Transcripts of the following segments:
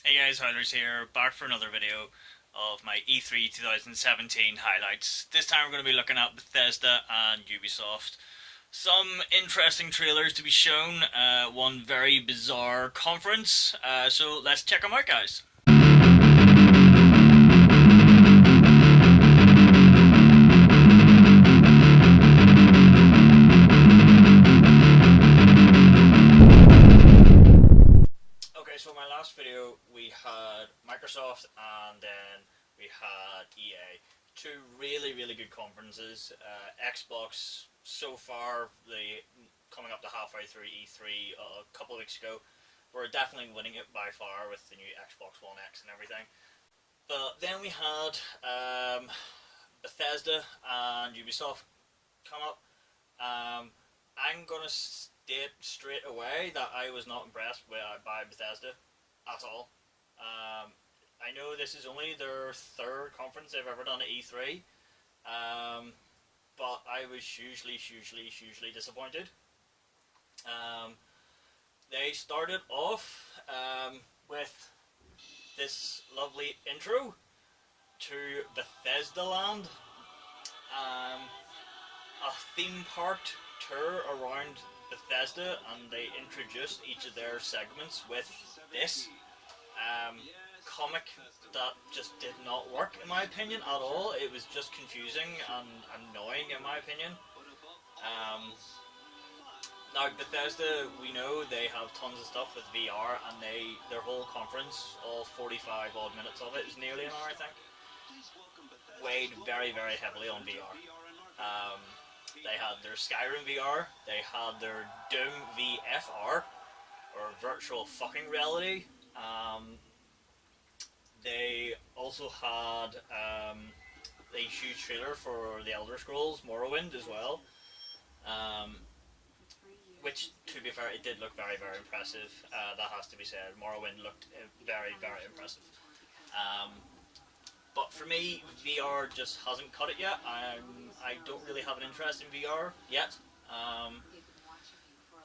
Hey guys, Howlers here, back for another video of my E3 2017 highlights. This time we're going to be looking at Bethesda and Ubisoft. Some interesting trailers to be shown, one very bizarre conference, so let's check them out guys. Okay, so in my last video we had Microsoft and then we had EA. Two really good conferences. Xbox so far, coming up to halfway through E3 a couple of weeks ago, were definitely winning it by far with the new Xbox One X and everything. But then we had Bethesda and Ubisoft come up. I'm gonna state straight away that I was not impressed by Bethesda at all. I know this is only their third conference they've ever done at E3, but I was hugely disappointed. Um, they started off with this lovely intro to Bethesda Land, um, a theme park tour around Bethesda, and they introduced each of their segments with this comic that just did not work in my opinion at all. It was just confusing and annoying in my opinion. Um, Now Bethesda, we know they have tons of stuff with VR, and their whole conference, all 45 odd minutes of it, is nearly an hour I think, weighed very heavily on VR. They had their Skyrim VR, they had their Doom VFR, or virtual fucking reality. They also had a huge trailer for the Elder Scrolls Morrowind as well, um, which, to be fair, it did look very impressive. That has to be said. Morrowind looked very impressive. Um, but for me, VR just hasn't cut it yet. I don't really have an interest in VR yet.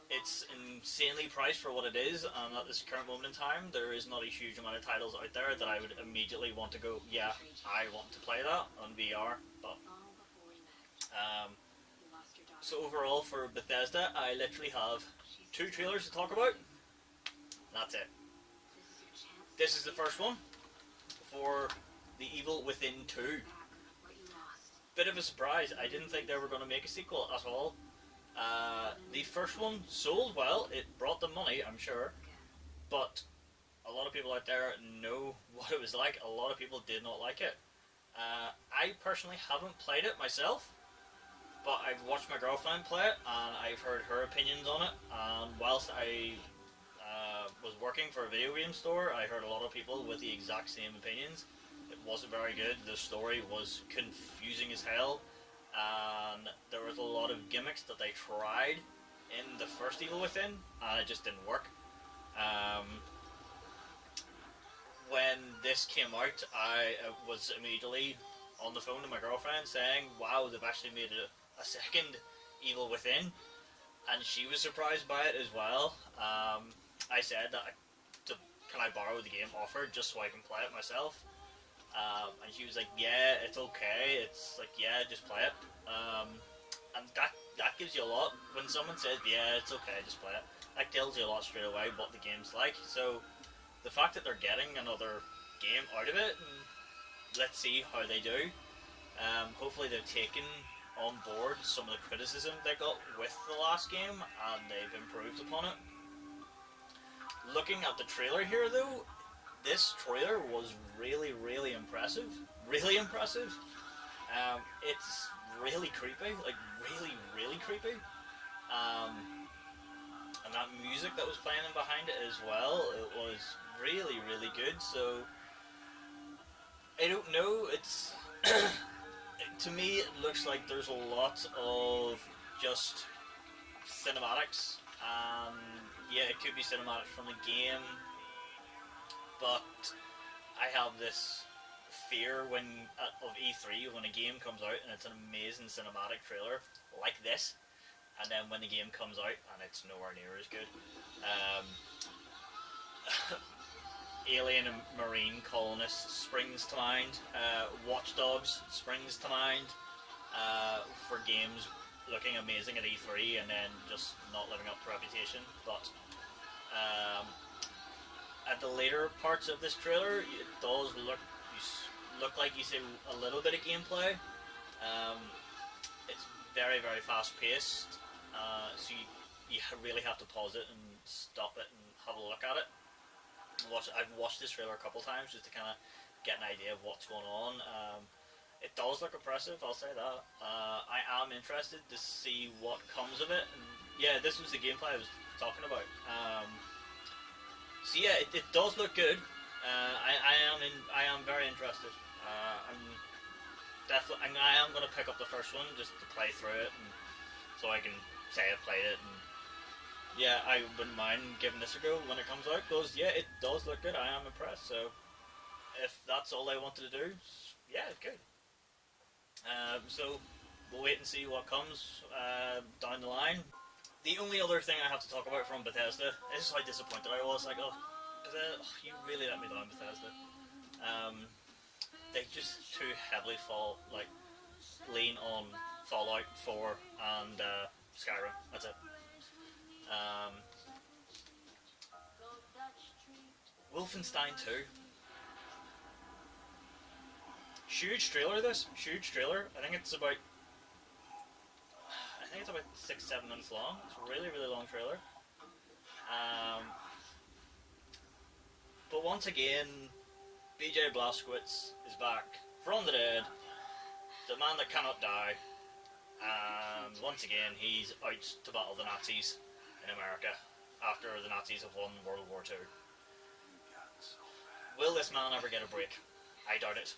It's insanely priced for what it is, and at this current moment in time, there is not a huge amount of titles out there that I would immediately want to go, yeah, I want to play that on VR. But um, so overall for Bethesda, I literally have two trailers to talk about. That's it. This is the first one for The Evil Within 2. Bit of a surprise. I didn't think they were going to make a sequel at all. The first one sold well. It brought them money, I'm sure. But a lot of people out there know what it was like. A lot of people did not like it. I personally haven't played it myself, but I've watched my girlfriend play it, and I've heard her opinions on it. And whilst I was working for a video game store, I heard a lot of people with the exact same opinions. It wasn't very good. The story was confusing as hell, and there was a lot of gimmicks that they tried in the first Evil Within, and it just didn't work. When this came out, I was immediately on the phone to my girlfriend saying, wow, they've actually made a second Evil Within, and she was surprised by it as well. I said that can I borrow the game offered just so I can play it myself, and she was like, yeah, it's okay. It's like, yeah, just play it. And that gives you a lot. When someone says, yeah, it's okay, just play it, that tells you a lot straight away what the game's like. So the fact that they're getting another game out of it, and let's see how they do. Hopefully they've taken on board some of the criticism they got with the last game, and they've improved upon it. Looking at the trailer here though, this trailer was really impressive. Really impressive. It's really creepy, like really creepy. And that music that was playing in behind it as well, it was really good. So I don't know, it's to me it looks like there's a lot of just cinematics, and yeah, it could be cinematics from the game, but I have this fear of E3 when a game comes out and it's an amazing cinematic trailer like this, and then when the game comes out and it's nowhere near as good. alien and marine colonists springs to mind. Watch Dogs springs to mind. For games looking amazing at E3 and then just not living up to reputation. But at the later parts of this trailer, it does look like you see a little bit of gameplay. It's very, very fast paced, so you really have to pause it and stop it and have a look at it. I've watched this trailer a couple times just to kind of get an idea of what's going on. It does look impressive, I'll say that. I am interested to see what comes of it. And yeah, this was the gameplay I was talking about. So yeah, it does look good. I am very interested. I am going to pick up the first one just to play through it, and so I can say I've played it. And yeah, I wouldn't mind giving this a go when it comes out. Because yeah, it does look good. I am impressed. So if that's all they wanted to do, yeah, it's good. So we'll wait and see what comes down the line. The only other thing I have to talk about from Bethesda is how disappointed I was. Like, you really let me down, Bethesda. They just too heavily lean on Fallout 4 and Skyrim. That's it. Wolfenstein 2. Huge trailer. Huge trailer. I think it's about 6-7 minutes long. It's a really, really long trailer. But once again, BJ Blazkowicz is back from the dead, the man that cannot die, and once again he's out to battle the Nazis in America after the Nazis have won World War II. Will this man ever get a break? I doubt it.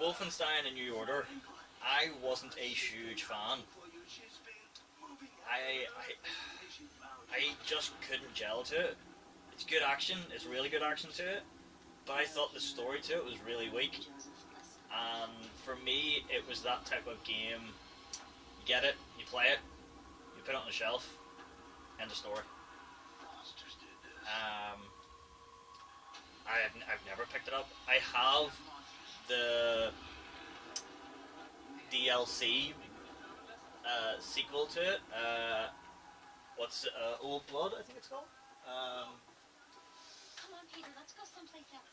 Wolfenstein: A New Order, I wasn't a huge fan. I just couldn't gel to it. It's good action, it's really good action to it, but I thought the story to it was really weak. And for me, it was that type of game. You get it, you play it, you put it on the shelf, end of story. I've never picked it up. I have the DLC sequel to it. Old Blood, I think it's called. Come on, Peter, let's go someplace else.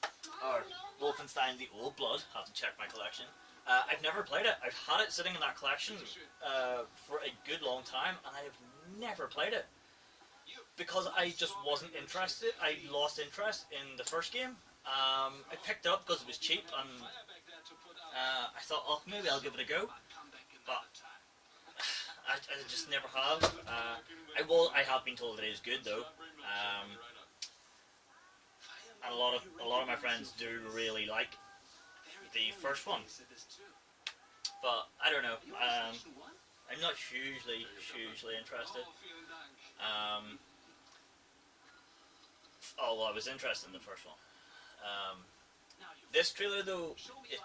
Or Wolfenstein: The Old Blood. Have to check my collection. I've never played it. I've had it sitting in that collection for a good long time, and I have never played it because I just wasn't interested. I lost interest in the first game. I picked it up because it was cheap, and I thought, oh, maybe I'll give it a go. But I just never have. I have been told it is good though, and a lot of my friends do really like the first one. But I don't know. I'm not hugely interested. I was interested in the first one. This trailer though, it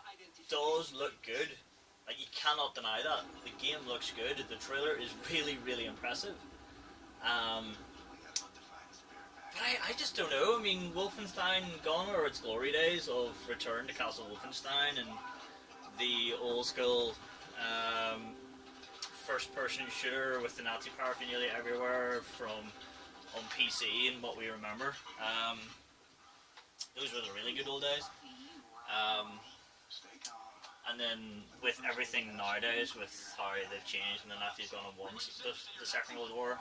does look good. Like, you cannot deny that. The game looks good. The trailer is really, really impressive. But I just don't know. I mean, Wolfenstein gone are its glory days of Return to Castle Wolfenstein and the old school first-person shooter with the Nazi paraphernalia everywhere from on PC and what we remember. Those were the really good old days. And then with everything nowadays, with how they've changed and the Nazis gone and won the Second World War,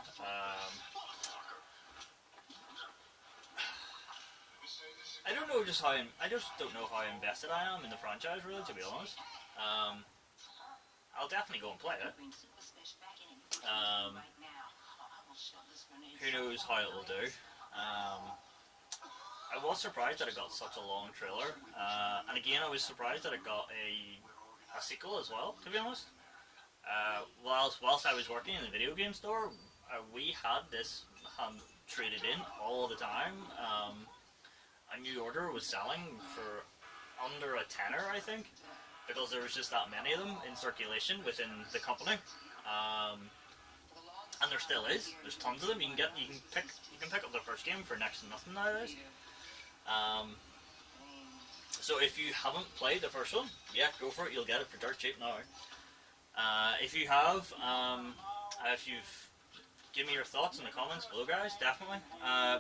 I don't know just don't know how invested I am in the franchise, really, to be honest. I'll definitely go and play it. Who knows how it will do. I was surprised that it got such a long trailer, and again I was surprised that it got a sequel as well, to be honest. Whilst I was working in the video game store, we had this traded in all the time. A New Order was selling for under a tenner, I think, because there was just that many of them in circulation within the company. and there still is. There's tons of them. You can pick up the first game for next to nothing nowadays. So if you haven't played the first one, yeah, go for it. You'll get it for dirt cheap now. If you have, if you've, give me your thoughts in the comments below, guys. Definitely.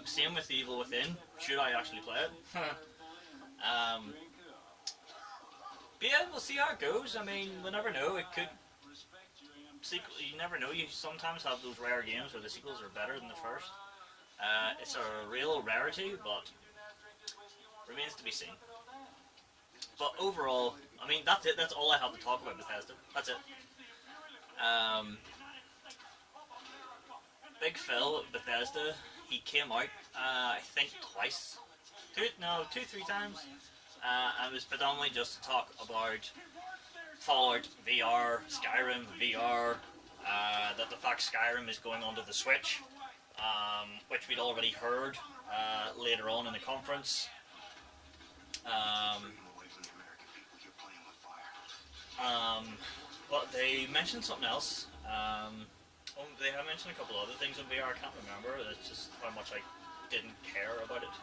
Same with The Evil Within. Should I actually play it? But yeah, we'll see how it goes. I mean, we'll never know. It could. You never know. You sometimes have those rare games where the sequels are better than the first. It's a real rarity, but remains to be seen. But overall, I mean, that's it. That's all I have to talk about Bethesda. That's it. Big Phil at Bethesda, he came out, I think twice. Three times. And it was predominantly just to talk about Fallout VR, Skyrim VR, that the fact Skyrim is going onto the Switch, which we'd already heard later on in the conference. But they mentioned something else. They have mentioned a couple other things in VR. I can't remember. It's just how much I didn't care about it.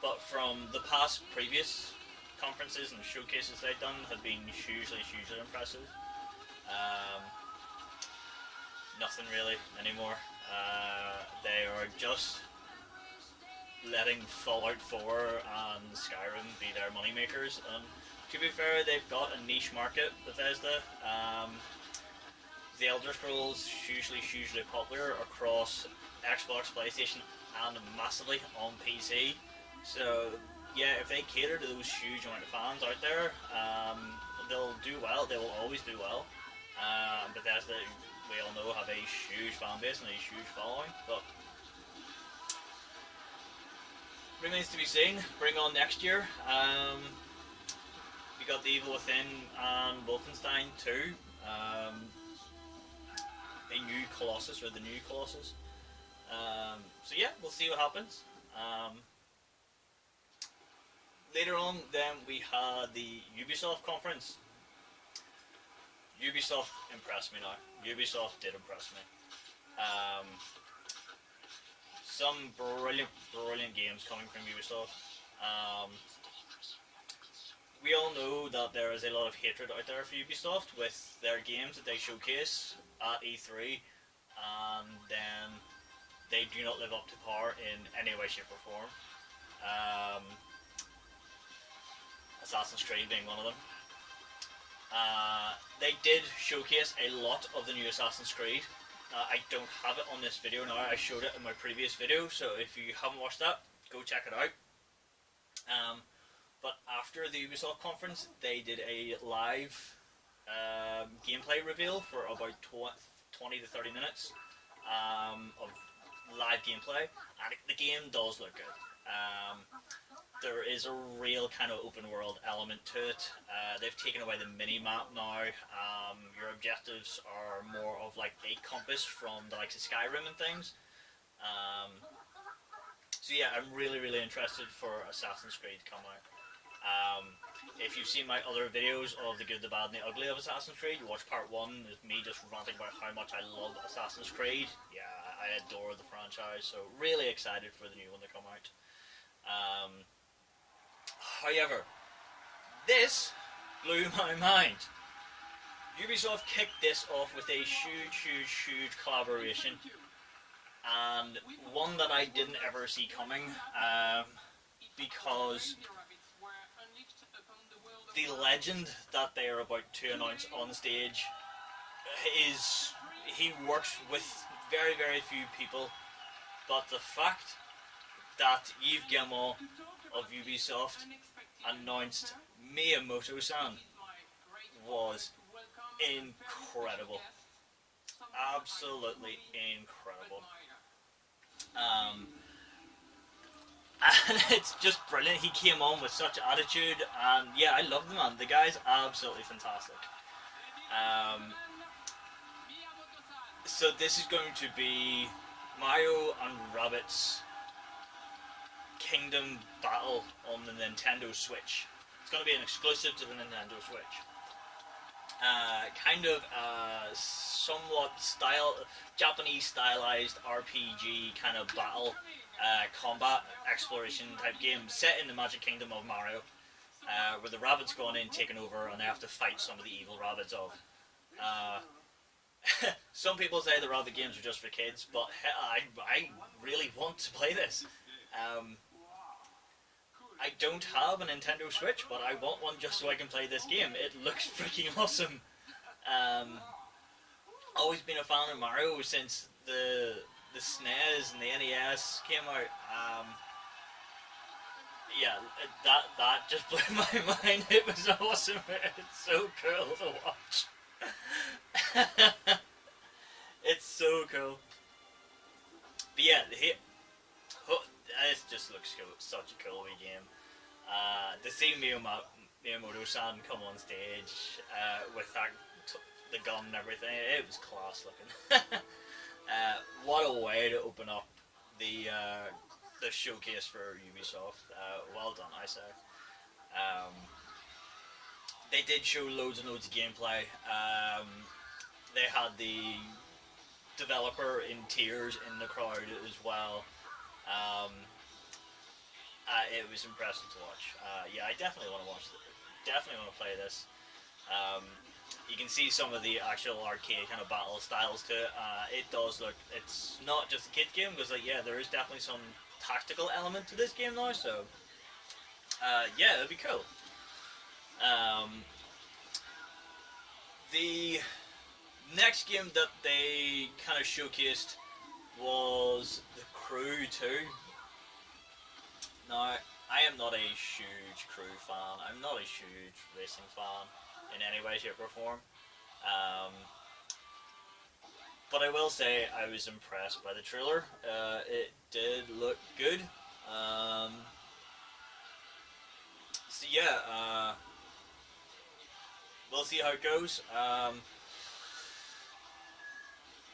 But from the past previous conferences and showcases they've done have been hugely impressive. Nothing really anymore. They are just letting Fallout 4 and Skyrim be their moneymakers, and to be fair, they've got a niche market, Bethesda. The Elder Scrolls hugely popular across Xbox, PlayStation, and massively on PC. So yeah, if they cater to those huge amount of fans out there, they'll do well. They will always do well. Bethesda, we all know, have a huge fan base and a huge following, but remains to be seen. Bring on next year. We got The Evil Within and Wolfenstein 2. The new Colossus. So yeah, we'll see what happens. Later on, then we had the Ubisoft conference. Ubisoft impressed me now. Ubisoft did impress me. Some brilliant games coming from Ubisoft. We all know that there is a lot of hatred out there for Ubisoft with their games that they showcase at E3, and then they do not live up to par in any way, shape or form. Assassin's Creed being one of them. They did showcase a lot of the new Assassin's Creed. I don't have it on this video now. I showed it in my previous video, so if you haven't watched that, go check it out. But after the Ubisoft conference, they did a live gameplay reveal for about 20 to 30 minutes of live gameplay, and the game does look good. There is a real kind of open world element to it. They've taken away the mini map now. Your objectives are more of like a compass from the likes of Skyrim and things. So yeah, I'm really interested for Assassin's Creed to come out. If you've seen my other videos of the good, the bad and the ugly of Assassin's Creed, you watch part 1, is me just ranting about how much I love Assassin's Creed. Yeah, I adore the franchise, so really excited for the new one to come out. However, this blew my mind. Ubisoft kicked this off with a huge collaboration, and one that I didn't ever see coming, because the legend that they are about to announce on stage is, he works with very few people, but the fact that Yves Guillemot of Ubisoft announced Miyamoto-san was incredible. Absolutely incredible. And it's just brilliant. He came on with such attitude, and yeah, I love the man. The guy's absolutely fantastic. So this is going to be Mario and Rabbids Kingdom Battle on the Nintendo Switch. It's going to be an exclusive to the Nintendo Switch. kind of somewhat Japanese stylized RPG kind of battle combat exploration type game set in the Magic Kingdom of Mario, where the rabbits gone in, taken over, and they have to fight some of the evil rabbits of. Uh, some people say the rabbit games are just for kids, but I really want to play this. I don't have a Nintendo Switch, but I want one just so I can play this game. It looks freaking awesome. Always been a fan of Mario since the SNES and the NES came out. Yeah, that just blew my mind. It was awesome. It's so cool to watch. It's so cool. But yeah, it just looks cool. It's such a cool wee game. To see Miyamoto-san come on stage with the gun and everything, it was class looking. What a way to open up the showcase for Ubisoft. Well done, I say. They did show loads and loads of gameplay. They had the developer in tears in the crowd as well. It was impressive to watch. Yeah, I definitely want to watch it. Definitely want to play this. You can see some of the actual arcade kind of battle styles to it. It does look. It's not just a kid game because, like, yeah, there is definitely some tactical element to this game now. So, yeah, it'd be cool. The next game that they kind of showcased was The Crew 2. Now, I am not a huge Crew fan. I'm not a huge racing fan in any way, shape or form. But I will say I was impressed by the trailer. It did look good. So yeah, we'll see how it goes.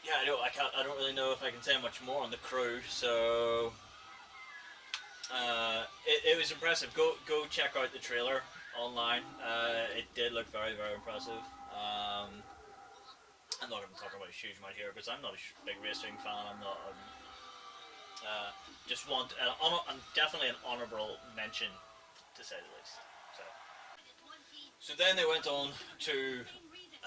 Yeah, I don't really know if I can say much more on The Crew. So it was impressive. Go check out the trailer online. It did look very, very impressive. I'm not going to talk about a huge amount here because I'm not a big racing fan. I'm not. Just want definitely an honourable mention, to say the least. So then they went on to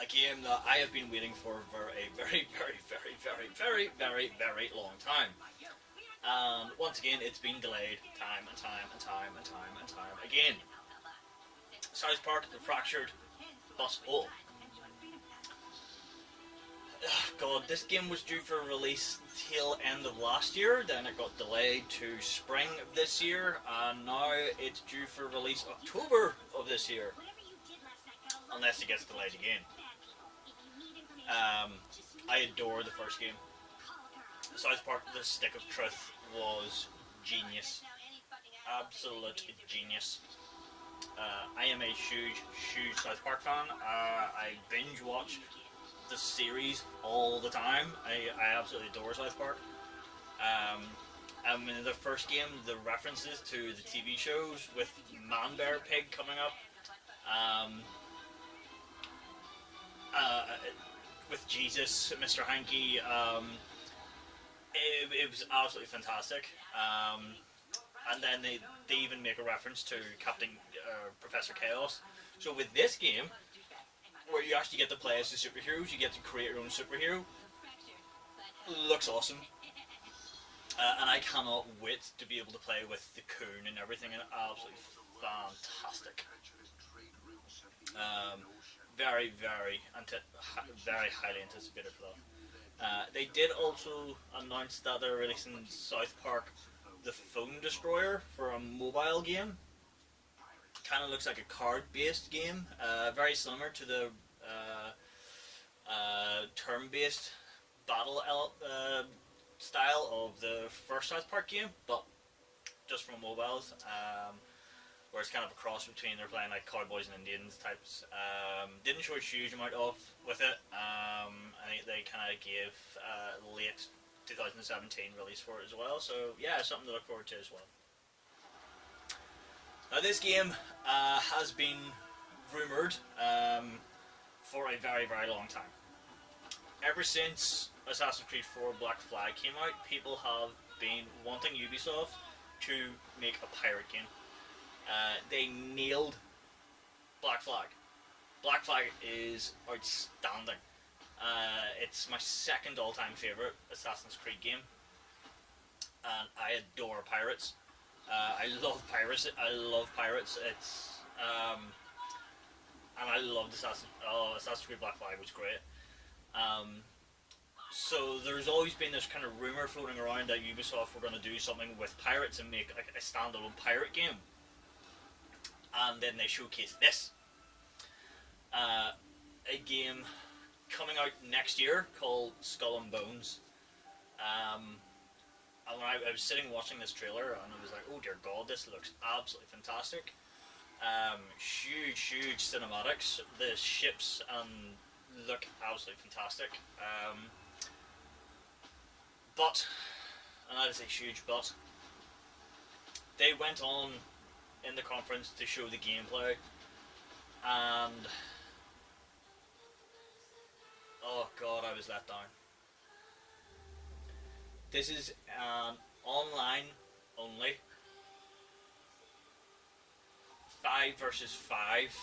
a game that I have been waiting for a very, very, very, very, very, very, very long time. And once again, it's been delayed time and time and time and time and time again. South Park: The Fractured Bus Hole. God, this game was due for release till end of last year, then it got delayed to spring of this year, and now it's due for release October of this year. Unless it gets delayed again. I adore the first game. South Park: The Stick of Truth was genius. Absolute genius. I am a huge, huge South Park fan. I binge watch the series all the time. I absolutely adore South Park. In the first game, the references to the TV shows with Man Bear Pig coming up, with Jesus, Mr. Hanky, it was absolutely fantastic. And then they even make a reference to Professor Chaos. So with this game, where you actually get to play as the superheroes, you get to create your own superhero. Looks awesome. And I cannot wait to be able to play with the Coon and everything, and absolutely fantastic. Very, very, very highly anticipated for that. They did also announce that they're releasing South Park: The Phone Destroyer for a mobile game. Kind of looks like a card-based game, very similar to the turn-based battle style of the first South Park game, but just from mobiles. Where it's kind of a cross between they're playing like cowboys and Indians types. Didn't show a huge amount off with it. I think they kind of gave late 2017 release for it as well. So yeah, something to look forward to as well. Now this game has been rumoured for a very, very long time. Ever since Assassin's Creed 4 Black Flag came out, people have been wanting Ubisoft to make a pirate game. They nailed Black Flag. Black Flag is outstanding. It's my second all-time favorite Assassin's Creed game, and I adore pirates. I love pirates. It's and I loved Assassin's Creed Black Flag was great. So there's always been this kind of rumor floating around that Ubisoft were going to do something with pirates and make a standalone pirate game, and then they showcase this. A game coming out next year called Skull and Bones. And when I was sitting watching this trailer, and I was like, oh dear God, this looks absolutely fantastic. Huge cinematics. The ships look absolutely fantastic. But, and that is a huge but, they went on in the conference to show the gameplay, and oh God, I was let down. This is an online only 5 versus 5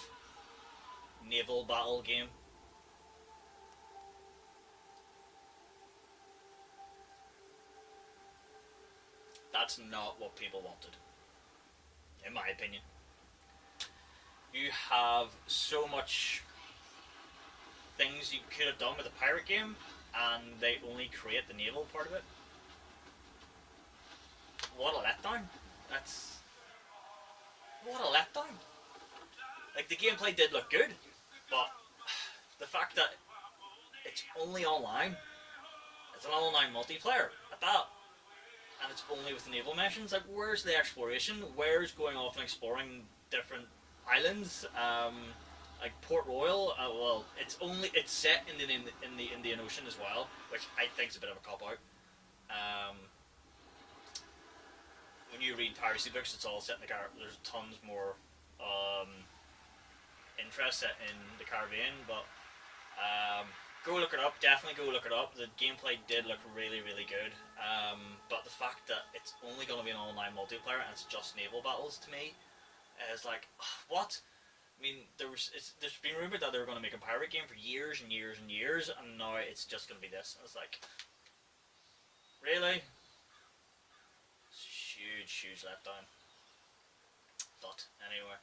naval battle game. That's not what people wanted, in my opinion. You have so much things you could have done with a pirate game, and they only create the naval part of it. What a letdown. What a letdown. Like, the gameplay did look good, but the fact that it's only online, it's an online multiplayer at that, and it's only with naval missions, like, where's the exploration? Where's going off and exploring different islands? Like Port Royal, well, it's set in the Indian Ocean as well, which I think is a bit of a cop out. When you read piracy books, it's all set in the Caribbean. There's tons more interest in the Caribbean, but go look it up. Definitely go look it up. The gameplay did look really, really good, but the fact that it's only going to be an online multiplayer and it's just naval battles, to me, is like, what? I mean, there's been rumored that they were going to make a pirate game for years and years and years, and now it's just going to be this. And it's like, really? Huge letdown. But anyway,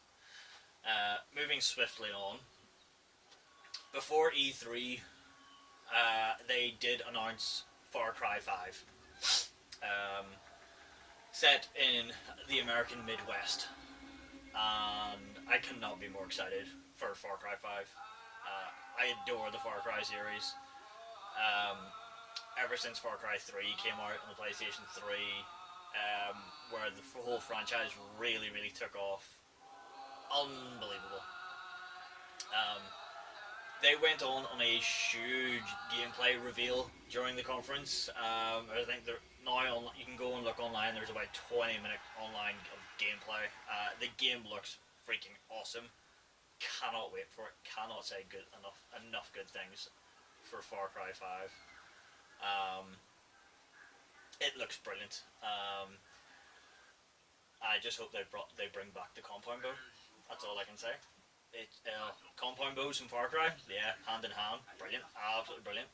moving swiftly on. Before E3, they did announce Far Cry 5, set in the American Midwest, and I cannot be more excited for Far Cry 5. I adore the Far Cry series. Ever since Far Cry 3 came out on the PlayStation 3, where the whole franchise really took off. Unbelievable. They went on a huge gameplay reveal during the conference. I think now you can go and look online. There's about 20-minute online of gameplay. The game looks freaking awesome. Cannot wait for it. Cannot say enough good things for Far Cry 5. It looks brilliant. I just hope they bring back the compound bow. That's all I can say. Compound bows and Far Cry, yeah, hand in hand, brilliant, absolutely brilliant.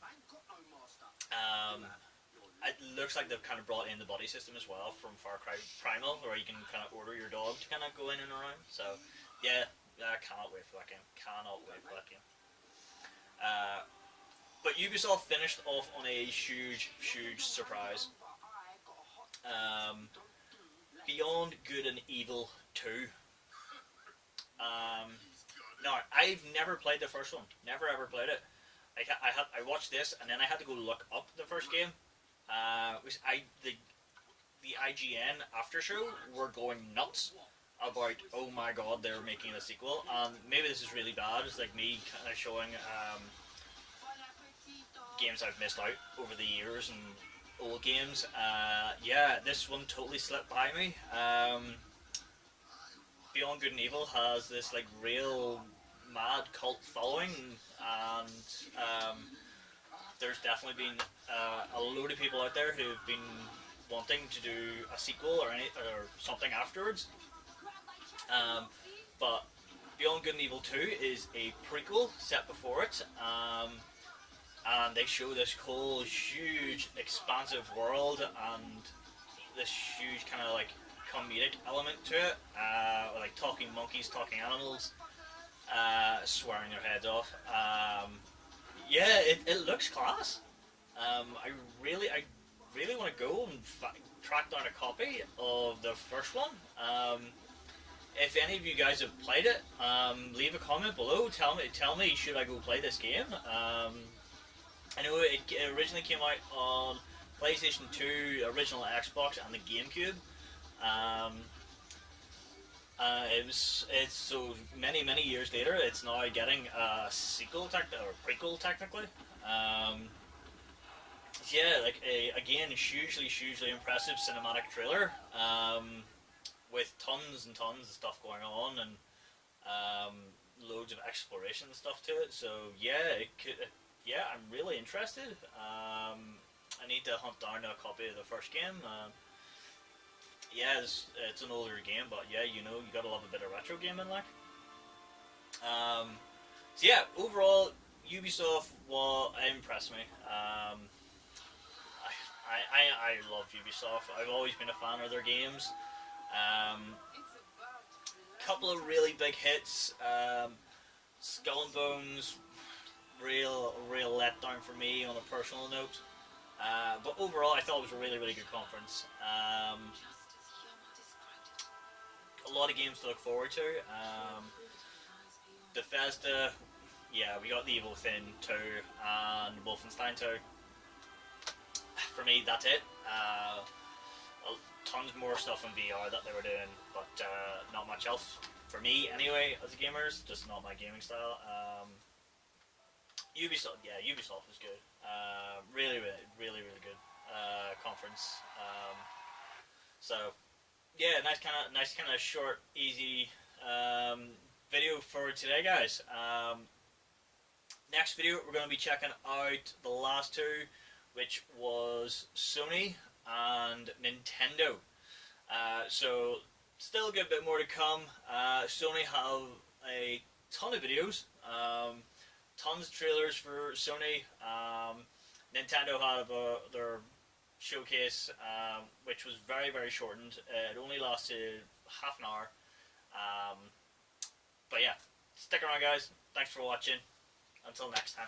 It looks like they've kind of brought in the buddy system as well from Far Cry Primal, where you can kind of order your dog to kind of go in and around. So, yeah, I cannot wait for that game. But Ubisoft finished off on a huge surprise. Beyond Good and Evil 2. Now, I've never played the first one. Never ever played it. I watched this, and then I had to go look up the first game. The IGN after show were going nuts about, oh my god, they're making a sequel. And maybe this is really bad. It's like me kind of showing games I've missed out over the years and old games. Yeah, this one totally slipped by me. Beyond Good and Evil has this like real mad cult following, and there's definitely been a load of people out there who've been wanting to do a sequel or something afterwards. But Beyond Good and Evil 2 is a prequel set before it, and they show this whole huge, expansive world and this huge kind of like comedic element to it, like talking monkeys, talking animals, swearing their heads off. Yeah, it looks class. I really want to go and track down a copy of the first one. If any of you guys have played it, leave a comment below. Tell me, should I go play this game? I know it originally came out on PlayStation 2, original Xbox, and the GameCube. It's so many years later. It's now getting a sequel or prequel technically. Yeah, like again, hugely impressive cinematic trailer. With tons and tons of stuff going on and loads of exploration and stuff to it. So yeah, I'm really interested. I need to hunt down a copy of the first game. Yeah, it's an older game, but yeah, you gotta love a bit of retro gaming, like. So yeah, overall, Ubisoft impressed me. I love Ubisoft. I've always been a fan of their games. Couple of really big hits. Skull and Bones, real letdown for me on a personal note. But overall, I thought it was a really good conference. A lot of games to look forward to. Bethesda, yeah, we got the Evil Within 2 and Wolfenstein 2. For me, that's it. Tons more stuff in VR that they were doing, but not much else for me anyway. As a gamer, just not my gaming style. Ubisoft was good. Really good conference. So yeah, nice kind of short, easy video for today, guys. Next video, we're going to be checking out the last two, which was Sony and Nintendo. So still a good bit more to come. Sony have a ton of videos, tons of trailers for Sony. Nintendo have their showcase, which was very shortened. It only lasted half an hour. But yeah, stick around, guys. Thanks for watching. Until next time.